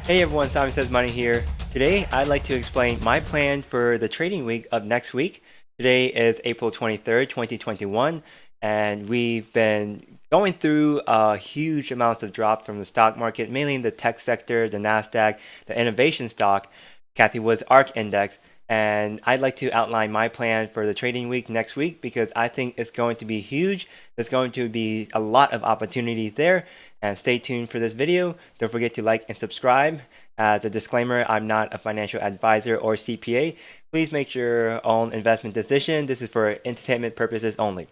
Hey everyone, Simon Says Money here. Today I'd like to explain my plan for the trading week of next week. Today is April 23rd, 2021, and we've been going through huge amounts of drops from the stock market, mainly in the tech sector, the NASDAQ, the innovation stock, Kathy Wood's ARK index. And I'd like to outline my plan for the trading week next week because I think it's going to be huge. There's going to be a lot of opportunities there. And stay tuned for this video. Don't forget to like and subscribe. As a disclaimer, I'm not a financial advisor or CPA. Please make your own investment decision. This is for entertainment purposes only.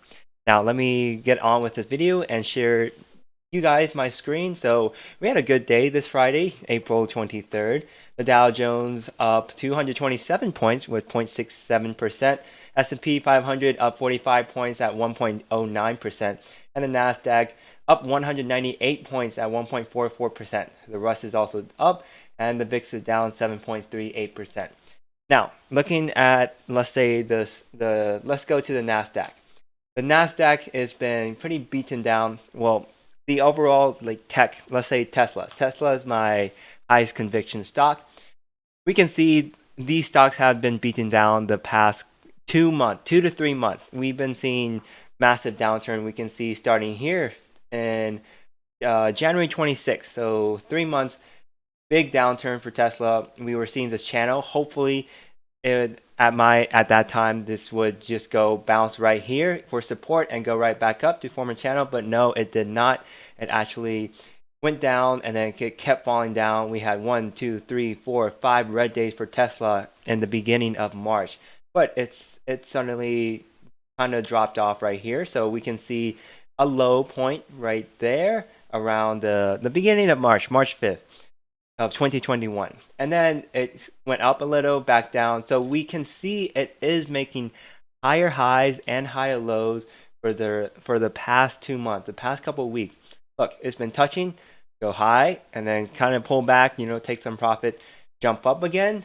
Now, let me get on with this video and share you guys my screen. So we had a good day this Friday, April 23rd. The Dow Jones up 227 points with 0.67%. S&P 500 up 45 points at 1.09%. And the NASDAQ up 198 points at 1.44%. The Russ is also up, and the VIX is down 7.38%. Now, looking at, let's go to the NASDAQ. The NASDAQ has been pretty beaten down. Well, the overall tech, let's say Tesla. Tesla is my highest conviction stock. We can see these stocks have been beaten down the past 2 to 3 months. We've been seeing massive downturn. We can see starting here in January 26th. So 3 months, big downturn for Tesla. We were seeing this channel. Hopefully, at that time, this would just go bounce right here for support and go right back up to form a channel. But no, it did not. It actually went down and then it kept falling down. We had 1, 2, 3, 4, 5 red days for Tesla in the beginning of March. But it suddenly kind of dropped off right here. So we can see a low point right there around the beginning of March 5th of 2021. And then it went up a little, back down. So we can see it is making higher highs and higher lows for the past 2 months, the past couple of weeks. Look, it's been touching, go high, and then kind of pull back, take some profit, jump up again,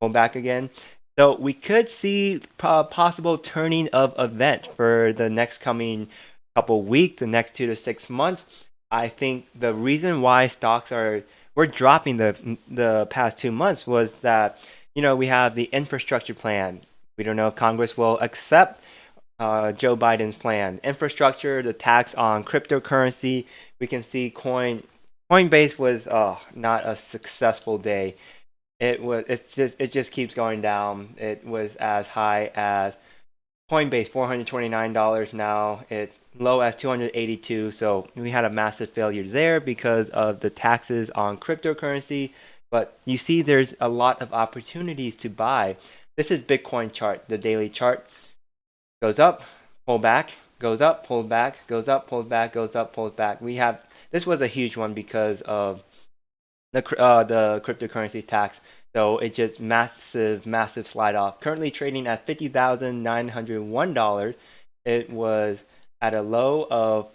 pull back again. So we could see possible turning of event for the next coming couple weeks, the next 2 to 6 months. I think the reason why stocks were dropping the past 2 months was that we have the infrastructure plan. We don't know if Congress will accept Joe Biden's plan. Infrastructure, the tax on cryptocurrency. We can see Coinbase was not a successful day. It just keeps going down. It was as high as Coinbase $429 now. It low as 282. So we had a massive failure there because of the taxes on cryptocurrency. But you see, there's a lot of opportunities to buy. This is Bitcoin chart, the daily chart. Goes up, pull back, goes up, pull back, goes up, pulls back, goes up, pulls back. This was a huge one because of the cryptocurrency tax. So it just massive slide off. Currently trading at $50,901. It was at a low of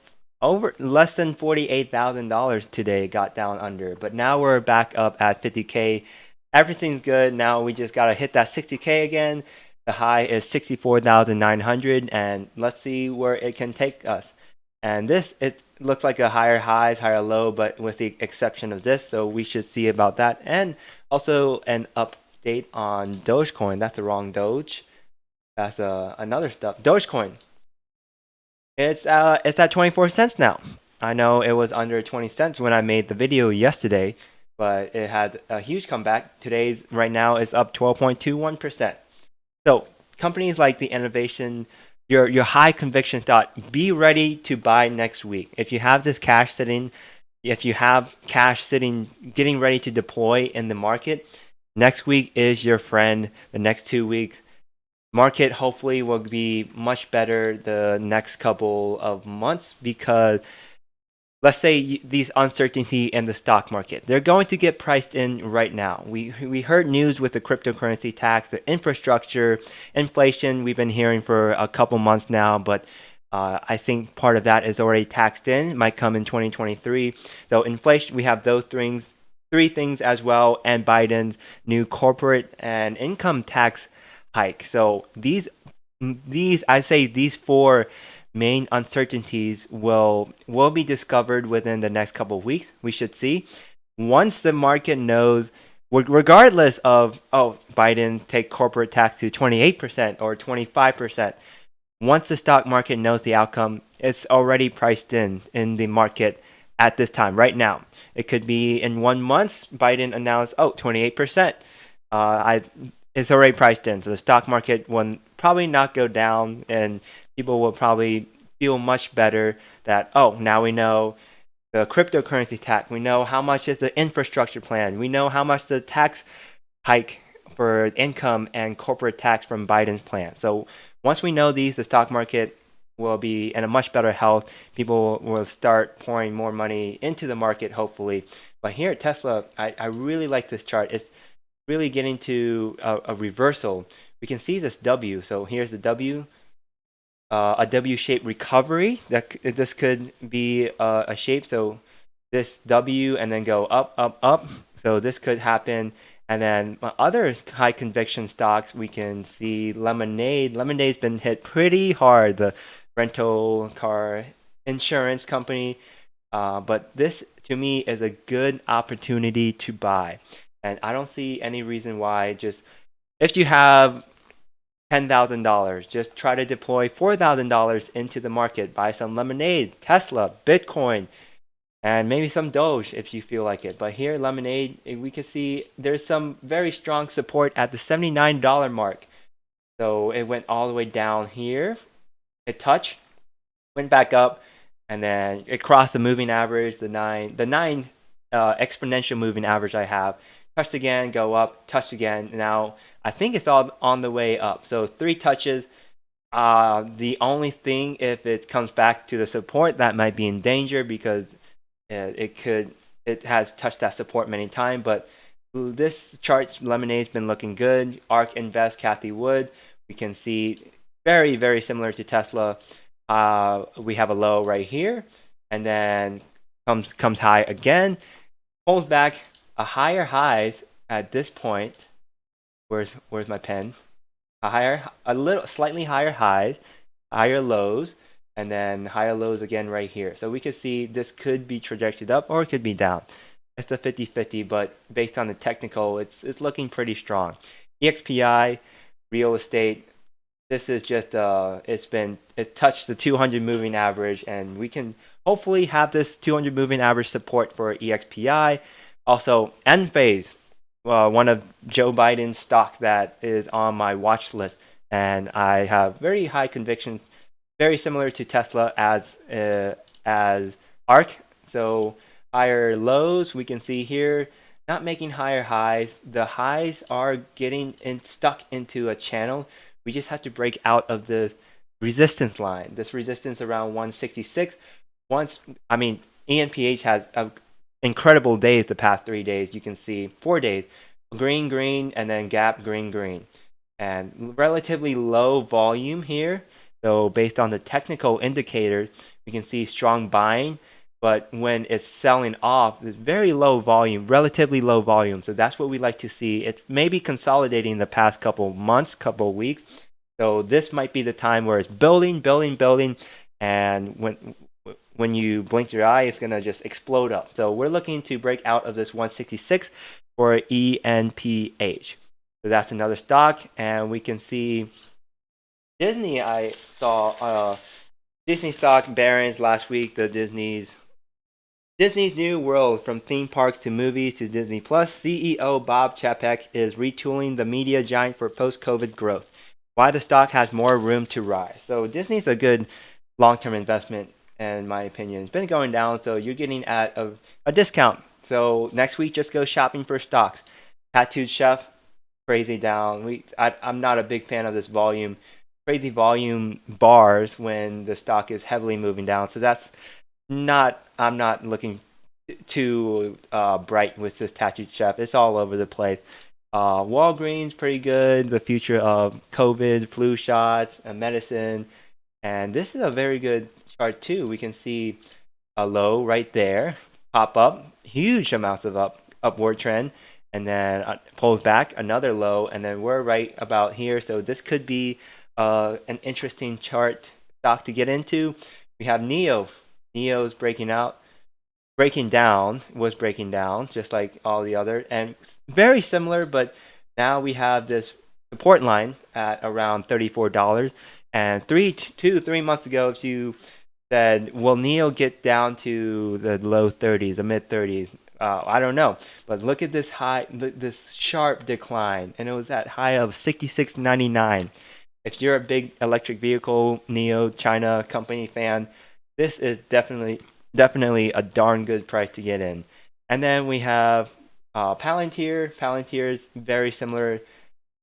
less than $48,000 today. It got down under, but now we're back up at 50K. Everything's good. Now we just gotta hit that 60K again. The high is 64,900, and let's see where it can take us. And it looks like a higher highs, higher low, but with the exception of this, so we should see about that. And also an update on Dogecoin. That's the wrong Doge. That's another stuff. Dogecoin. It's at 24 cents now. I know it was under 20 cents when I made the video yesterday, but it had a huge comeback. Today, right now, is up 12.21%. So companies like the innovation, your high conviction stock, be ready to buy next week. If you have cash sitting, getting ready to deploy in the market, next week is your friend. The next 2 weeks, market hopefully will be much better the next couple of months because let's say these uncertainty in the stock market, they're going to get priced in right now. We heard news with the cryptocurrency tax, the infrastructure, inflation. We've been hearing for a couple months now, but I think part of that is already taxed in. It might come in 2023. So inflation, we have those three things as well, and Biden's new corporate and income tax hike. So these four main uncertainties will be discovered within the next couple of weeks. We should see once the market knows, regardless of, oh, Biden take corporate tax to 28% or 25%, once the stock market knows the outcome, it's already priced in the market at this time, right now. It could be in 1 month, Biden announced, oh, 28%. It's already priced in. So the stock market will probably not go down, and people will probably feel much better that, oh, now we know the cryptocurrency tax. We know how much is the infrastructure plan. We know how much the tax hike for income and corporate tax from Biden's plan. So once we know these, the stock market will be in a much better health. People will start pouring more money into the market, hopefully. But here at Tesla, I really like this chart. It's really getting to a reversal. We can see this W. So here's the W, a W-shaped recovery. This could be a shape. So this W and then go up, up, up. So this could happen. And then other high conviction stocks, we can see Lemonade. Lemonade's been hit pretty hard, the rental car insurance company. But this, to me, is a good opportunity to buy. And I don't see any reason why, just if you have $10,000, just try to deploy $4,000 into the market. Buy some Lemonade, Tesla, Bitcoin, and maybe some Doge if you feel like it. But here, Lemonade, we can see there's some very strong support at the $79 mark. So it went all the way down here. It touched, went back up, and then it crossed the moving average, the nine exponential moving average I have. Touched again, go up, touched again. Now I think it's all on the way up. So 3 touches. The only thing, if it comes back to the support, that might be in danger because it has touched that support many times. But this chart, Lemonade's been looking good. ARK Invest, Kathy Wood, we can see very, very similar to Tesla. We have a low right here, and then comes high again, pulls back a higher highs at this point. Where's my pen? Slightly higher highs, higher lows, and then higher lows again right here. So we could see this could be trajected up or it could be down. It's a 50-50, but based on the technical, it's looking pretty strong. EXPI, real estate. This is just it touched the 200 moving average, and we can hopefully have this 200 moving average support for EXPI. Also, ENPH, one of Joe Biden's stock that is on my watch list, and I have very high conviction, very similar to Tesla as ARK. So higher lows we can see here, not making higher highs. The highs are getting stuck into a channel. We just have to break out of the resistance line. This resistance around 166. ENPH has incredible days the past 3 days. You can see 4 days, green, green, and then gap, green, green, and relatively low volume here. So based on the technical indicators, we can see strong buying, but when it's selling off, it's very low volume, relatively low volume. So that's what we like to see. It's maybe consolidating the past couple months, couple weeks. So this might be the time where it's building, building, building, and when you blink your eye, it's gonna just explode up. So we're looking to break out of this 166 for ENPH. So that's another stock, and we can see Disney. I saw Disney stock Barron's last week. The Disney's new world, from theme parks to movies to Disney Plus. CEO Bob Chapek is retooling the media giant for post-COVID growth. Why the stock has more room to rise. So Disney's a good long-term investment, in my opinion. It's been going down, so you're getting at a discount. So next week, just go shopping for stocks. Tattooed Chef, crazy down. I'm not a big fan of this volume. Crazy volume bars when the stock is heavily moving down. So I'm not looking too bright with this Tattooed Chef. It's all over the place. Walgreens, pretty good. The future of COVID, flu shots, and medicine. And this is a very good chart too. We can see a low right there, pop up, huge amounts of upward trend, and then pulls back, another low, and then we're right about here. So this could be an interesting chart stock to get into. We have NIO. NIO is breaking was breaking down just like all the other, and very similar, but now we have this support line at around $34. And 2 to 3 months ago, if you said, will NIO get down to the low 30s, the mid 30s? I don't know, but look at this this sharp decline, and it was at high of 66.99. If you're a big electric vehicle NIO China company fan, this is definitely a darn good price to get in. And then we have Palantir. Palantir is very similar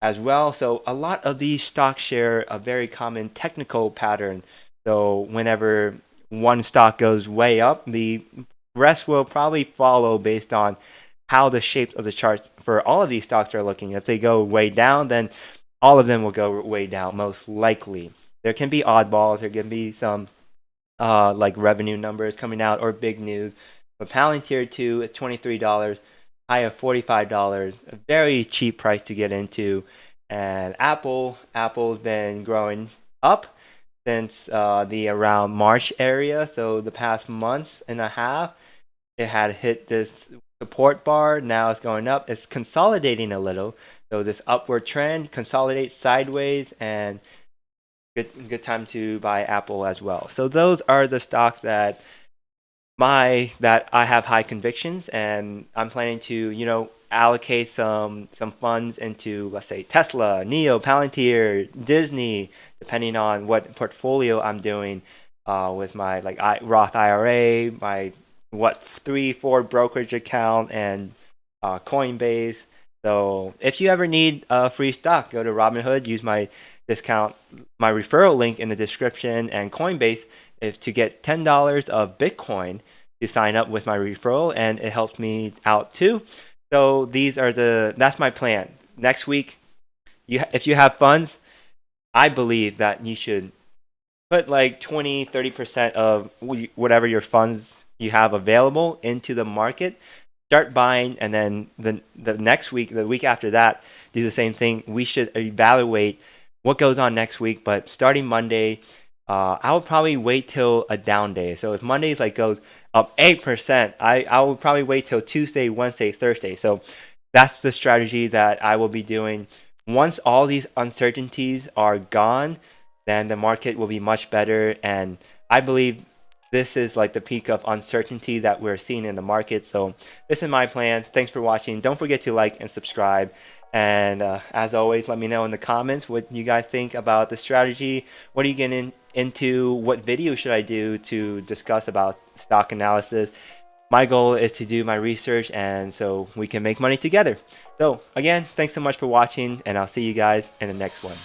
as well. So a lot of these stocks share a very common technical pattern. So whenever one stock goes way up, the rest will probably follow based on how the shapes of the charts for all of these stocks are looking. If they go way down, then all of them will go way down, most likely. There can be oddballs. There can be some like revenue numbers coming out or big news. But Palantir 2 is $23, high of $45, a very cheap price to get into. And Apple's been growing up since the around March area. So the past months and a half, it had hit this support bar. Now it's going up. It's consolidating a little. So this upward trend consolidates sideways, and good time to buy Apple as well. So those are the stocks that I have high convictions, and I'm planning to allocate some funds into, let's say, Tesla, NIO, Palantir, Disney, depending on what portfolio I'm doing with my Roth IRA, my 3-4 brokerage account, and Coinbase. So if you ever need a free stock, go to Robinhood, use my referral link in the description, and Coinbase to get $10 of Bitcoin to sign up with my referral, and it helps me out too. So that's my plan. Next week, if you have funds, I believe that you should put like 20-30% of whatever your funds you have available into the market. Start buying, and then the next week, the week after that, do the same thing. We should evaluate what goes on next week, but starting Monday, I will probably wait till a down day. So if Monday goes up 8%, I will probably wait till Tuesday, Wednesday, Thursday. So that's the strategy that I will be doing. Once all these uncertainties are gone, then the market will be much better, and I believe this is like the peak of uncertainty that we're seeing in the market. So this is my plan. Thanks for watching. Don't forget to like and subscribe. And as always, let me know in the comments what you guys think about the strategy. What are you getting into? What video should I do to discuss about stock analysis? My goal is to do my research, and so we can make money together. So again, thanks so much for watching, and I'll see you guys in the next one.